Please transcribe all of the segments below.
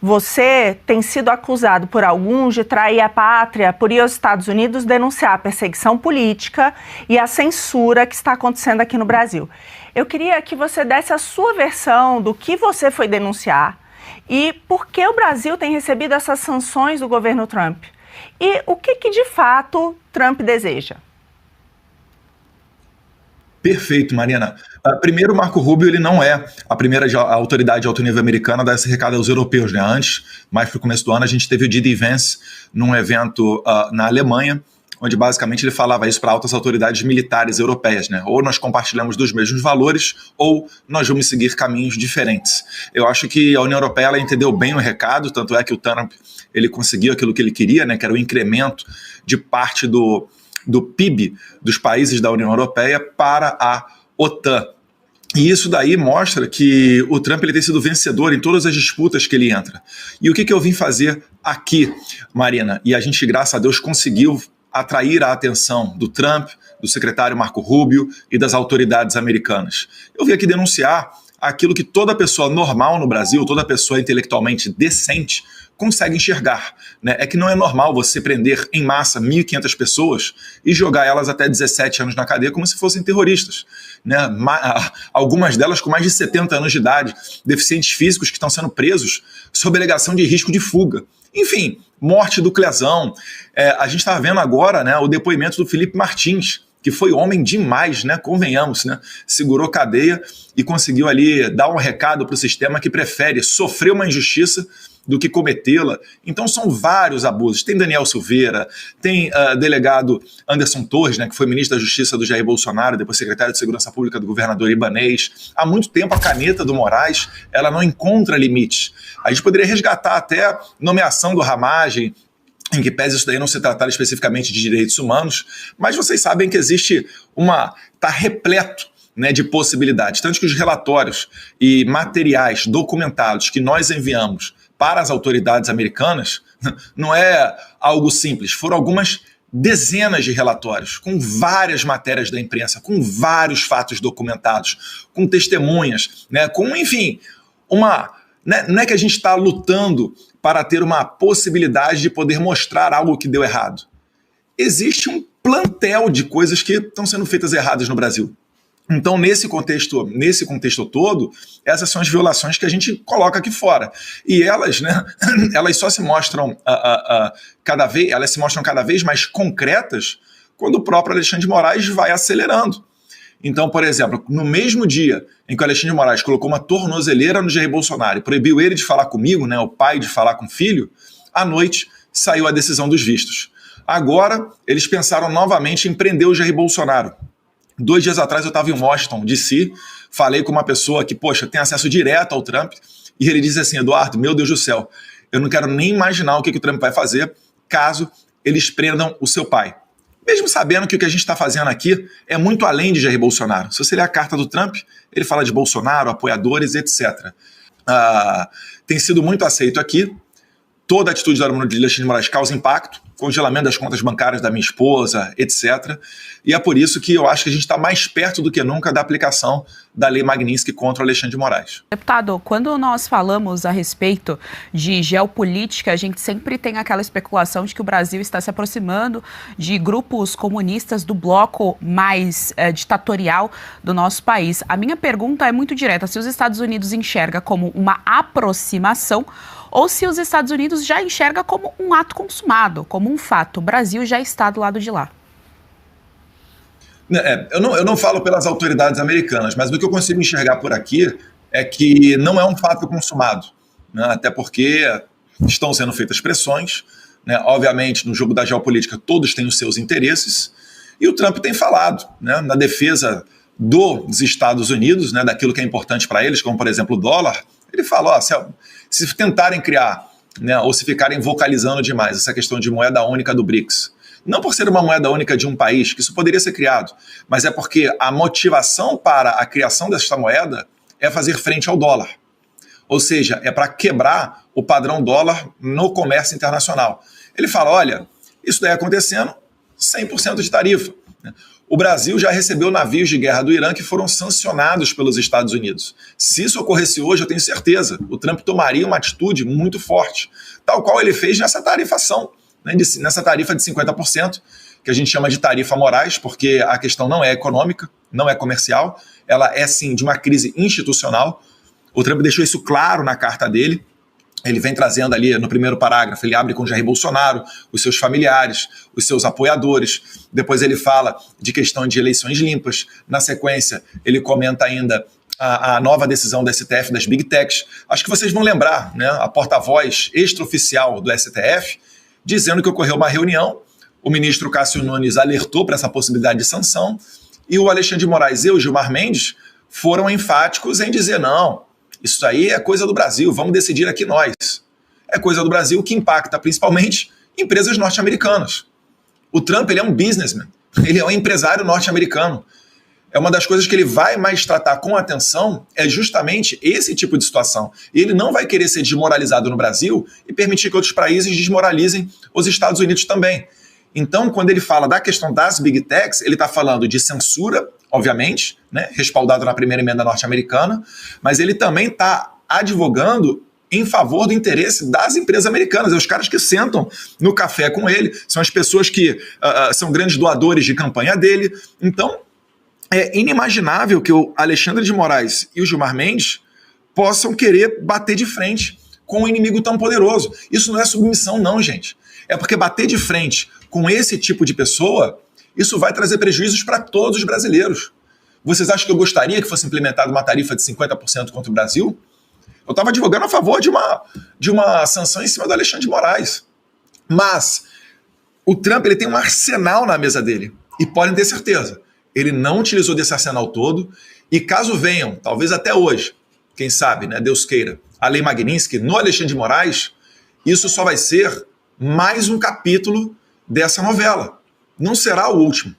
Você tem sido acusado por alguns de trair a pátria por ir aos Estados Unidos denunciar a perseguição política e a censura que está acontecendo aqui no Brasil. Eu queria que você desse a sua versão do que você foi denunciar e por que o Brasil tem recebido essas sanções do governo Trump. E o que de fato Trump deseja? Perfeito, Marina. Primeiro, o Marco Rubio ele não é a primeira autoridade de alto nível americana a dar esse recado aos europeus, né? Antes, mais para o começo do ano, a gente teve o D.D. Vance num evento na Alemanha, onde basicamente ele falava isso para altas autoridades militares europeias, né? Ou nós compartilhamos dos mesmos valores, ou nós vamos seguir caminhos diferentes. Eu acho que a União Europeia ela entendeu bem o recado, tanto é que o Trump ele conseguiu aquilo que ele queria, né? Que era o incremento de parte do PIB dos países da União Europeia para a OTAN. E isso daí mostra que o Trump ele tem sido vencedor em todas as disputas que ele entra. E o que eu vim fazer aqui, Marina? E a gente, graças a Deus, conseguiu atrair a atenção do Trump, do secretário Marco Rubio e das autoridades americanas. Eu vim aqui denunciar aquilo que toda pessoa normal no Brasil, toda pessoa intelectualmente decente, consegue enxergar, né? É que não é normal você prender em massa 1.500 pessoas e jogar elas até 17 anos na cadeia como se fossem terroristas, né? Algumas delas com mais de 70 anos de idade, deficientes físicos que estão sendo presos sob alegação de risco de fuga. Enfim, morte do Clezão. A gente está vendo agora, né, o depoimento do Felipe Martins, que foi homem demais, né? Convenhamos, né? Segurou cadeia e conseguiu ali dar um recado para o sistema que prefere sofrer uma injustiça do que cometê-la. Então são vários abusos. Tem Daniel Silveira, tem delegado Anderson Torres, né, que foi ministro da Justiça do Jair Bolsonaro, depois secretário de Segurança Pública do governador Ibanez. Há muito tempo a caneta do Moraes ela não encontra limites. A gente poderia resgatar até nomeação do Ramagem, em que pese isso daí não se tratar especificamente de direitos humanos, mas vocês sabem que existe está repleto, né, de possibilidades. Tanto que os relatórios e materiais documentados que nós enviamos para as autoridades americanas não é algo simples. Foram algumas dezenas de relatórios, com várias matérias da imprensa, com vários fatos documentados, com testemunhas, né, com, enfim, não é que a gente está lutando para ter uma possibilidade de poder mostrar algo que deu errado. Existe um plantel de coisas que estão sendo feitas erradas no Brasil. Então, nesse contexto todo, essas são as violações que a gente coloca aqui fora. E elas, né, elas só se mostram cada vez mais concretas quando o próprio Alexandre de Moraes vai acelerando. Então, por exemplo, no mesmo dia em que o Alexandre de Moraes colocou uma tornozeleira no Jair Bolsonaro e proibiu ele de falar comigo, né, o pai de falar com o filho, à noite saiu a decisão dos vistos. Agora, eles pensaram novamente em prender o Jair Bolsonaro. 2 dias atrás eu estava em Washington, D.C., falei com uma pessoa que, tem acesso direto ao Trump, e ele disse assim: Eduardo, meu Deus do céu, eu não quero nem imaginar o que o Trump vai fazer caso eles prendam o seu pai. Mesmo sabendo que o que a gente está fazendo aqui é muito além de Jair Bolsonaro. Se você ler a carta do Trump, ele fala de Bolsonaro, apoiadores, etc. Tem sido muito aceito aqui. Toda a atitude do Alexandre de Moraes causa impacto, congelamento das contas bancárias da minha esposa, etc. E é por isso que eu acho que a gente está mais perto do que nunca da aplicação da Lei Magnitsky contra o Alexandre de Moraes. Deputado, quando nós falamos a respeito de geopolítica, a gente sempre tem aquela especulação de que o Brasil está se aproximando de grupos comunistas do bloco mais ditatorial do nosso país. A minha pergunta é muito direta: se os Estados Unidos enxerga como uma aproximação ou se os Estados Unidos já enxerga como um ato consumado, como um fato. O Brasil já está do lado de lá. Eu não falo pelas autoridades americanas, mas o que eu consigo enxergar por aqui é que não é um fato consumado, né? Até porque estão sendo feitas pressões, né? Obviamente, no jogo da geopolítica, todos têm os seus interesses, e o Trump tem falado, né, na defesa dos Estados Unidos, né, daquilo que é importante para eles, como, por exemplo, o dólar. Ele fala, se tentarem criar, né, ou se ficarem vocalizando demais essa questão de moeda única do BRICS, não por ser uma moeda única de um país, que isso poderia ser criado, mas é porque a motivação para a criação desta moeda é fazer frente ao dólar. Ou seja, é para quebrar o padrão dólar no comércio internacional. Ele fala, olha, isso daí acontecendo, 100% de tarifa. o Brasil já recebeu navios de guerra do Irã que foram sancionados pelos Estados Unidos. Se isso ocorresse hoje, eu tenho certeza, o Trump tomaria uma atitude muito forte, tal qual ele fez nessa tarifação, né, nessa tarifa de 50%, que a gente chama de tarifa Moraes, porque a questão não é econômica, não é comercial, ela é sim de uma crise institucional. O Trump deixou isso claro na carta dele. Ele vem trazendo ali no primeiro parágrafo, ele abre com Jair Bolsonaro, os seus familiares, os seus apoiadores. Depois ele fala de questão de eleições limpas. Na sequência, ele comenta ainda a nova decisão do STF das Big Techs. Acho que vocês vão lembrar, né, a porta-voz extraoficial do STF, dizendo que ocorreu uma reunião, o ministro Cássio Nunes alertou para essa possibilidade de sanção, e o Alexandre de Moraes e o Gilmar Mendes foram enfáticos em dizer não, isso aí é coisa do Brasil, vamos decidir aqui nós. É coisa do Brasil que impacta principalmente empresas norte-americanas. O Trump, ele é um businessman, ele é um empresário norte-americano. É uma das coisas que ele vai mais tratar com atenção, é justamente esse tipo de situação. E ele não vai querer ser desmoralizado no Brasil e permitir que outros países desmoralizem os Estados Unidos também. Então, quando ele fala da questão das Big Techs, ele está falando de censura, obviamente, né, respaldado na primeira emenda norte-americana, mas ele também está advogando em favor do interesse das empresas americanas. É os caras que sentam no café com ele, são as pessoas que são grandes doadores de campanha dele. Então, é inimaginável que o Alexandre de Moraes e o Gilmar Mendes possam querer bater de frente com um inimigo tão poderoso. Isso não é submissão, não, gente. É porque bater de frente com esse tipo de pessoa, isso vai trazer prejuízos para todos os brasileiros. Vocês acham que eu gostaria que fosse implementada uma tarifa de 50% contra o Brasil? Eu estava advogando a favor de uma sanção em cima do Alexandre de Moraes. Mas o Trump, ele tem um arsenal na mesa dele. E podem ter certeza, ele não utilizou desse arsenal todo. E caso venham, talvez até hoje, quem sabe, né, Deus queira, a Lei Magnitsky no Alexandre de Moraes, isso só vai ser mais um capítulo dessa novela. Não será o último.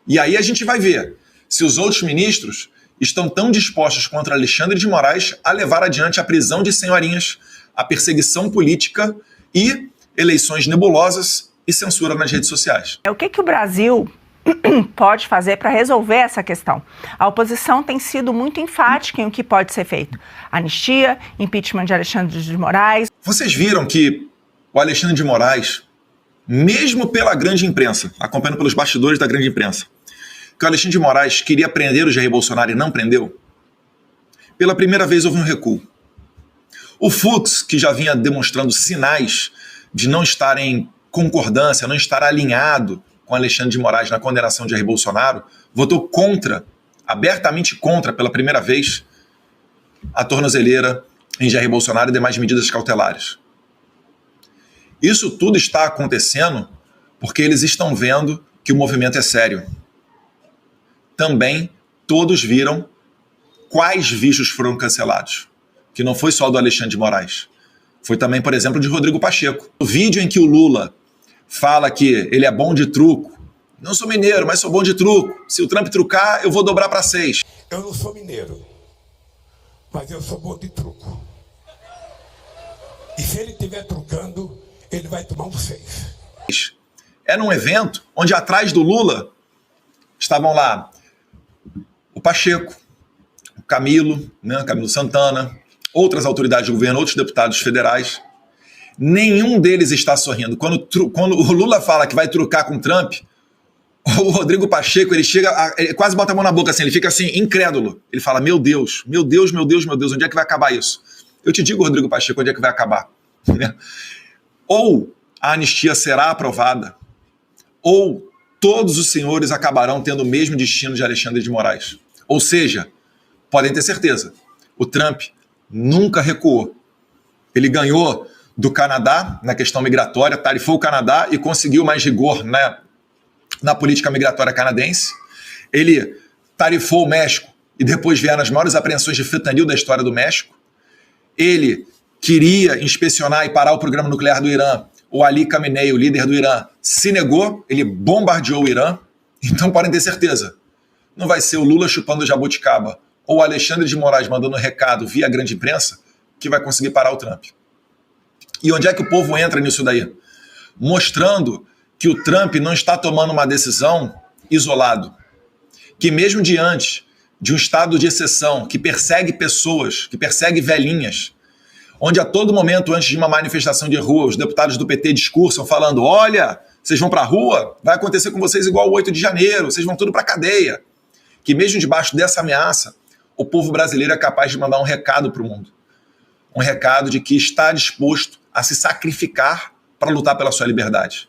E aí a gente vai ver se os outros ministros estão tão dispostos contra Alexandre de Moraes a levar adiante a prisão de senhorinhas, a perseguição política e eleições nebulosas e censura nas redes sociais. O que o Brasil pode fazer para resolver essa questão? A oposição tem sido muito enfática em o que pode ser feito. Anistia, impeachment de Alexandre de Moraes. Vocês viram que o Alexandre de Moraes, mesmo pela grande imprensa, acompanhando pelos bastidores da grande imprensa, que o Alexandre de Moraes queria prender o Jair Bolsonaro e não prendeu? Pela primeira vez houve um recuo. O Fux, que já vinha demonstrando sinais de não estar em concordância, não estar alinhado com Alexandre de Moraes na condenação de Jair Bolsonaro, votou contra, abertamente contra, pela primeira vez, a tornozeleira em Jair Bolsonaro e demais medidas cautelares. Isso tudo está acontecendo porque eles estão vendo que o movimento é sério. Também todos viram quais vídeos foram cancelados, que não foi só do Alexandre de Moraes. Foi também, por exemplo, de Rodrigo Pacheco. O vídeo em que o Lula fala que ele é bom de truco. Não sou mineiro, mas sou bom de truco. Se o Trump trucar, eu vou dobrar para 6. Eu não sou mineiro, mas eu sou bom de truco. E se ele estiver trucando, ele vai tomar um 6. Era um evento onde atrás do Lula estavam lá o Pacheco, o Camilo, né, Camilo Santana, outras autoridades do governo, outros deputados federais. Nenhum deles está sorrindo. Quando o Lula fala que vai trucar com o Trump, o Rodrigo Pacheco, ele quase bota a mão na boca assim, ele fica assim, incrédulo. Ele fala, meu Deus, meu Deus, meu Deus, meu Deus, onde é que vai acabar isso? Eu te digo, Rodrigo Pacheco, onde é que vai acabar? Ou a anistia será aprovada, ou todos os senhores acabarão tendo o mesmo destino de Alexandre de Moraes. Ou seja, podem ter certeza, o Trump nunca recuou. Ele ganhou do Canadá na questão migratória, tarifou o Canadá e conseguiu mais rigor na política migratória canadense. Ele tarifou o México e depois vieram as maiores apreensões de fentanil da história do México. Ele queria inspecionar e parar o programa nuclear do Irã. O Ali Khamenei, o líder do Irã, se negou, ele bombardeou o Irã. Então podem ter certeza, não vai ser o Lula chupando jabuticaba ou o Alexandre de Moraes mandando recado via grande imprensa que vai conseguir parar o Trump. E onde é que o povo entra nisso daí? Mostrando que o Trump não está tomando uma decisão isolado. que mesmo diante de um estado de exceção que persegue pessoas, que persegue velhinhas, onde a todo momento, antes de uma manifestação de rua, os deputados do PT discursam falando, olha, vocês vão para a rua, vai acontecer com vocês igual o 8 de janeiro, vocês vão tudo para a cadeia. Que mesmo debaixo dessa ameaça, o povo brasileiro é capaz de mandar um recado para o mundo. Um recado de que está disposto a se sacrificar para lutar pela sua liberdade.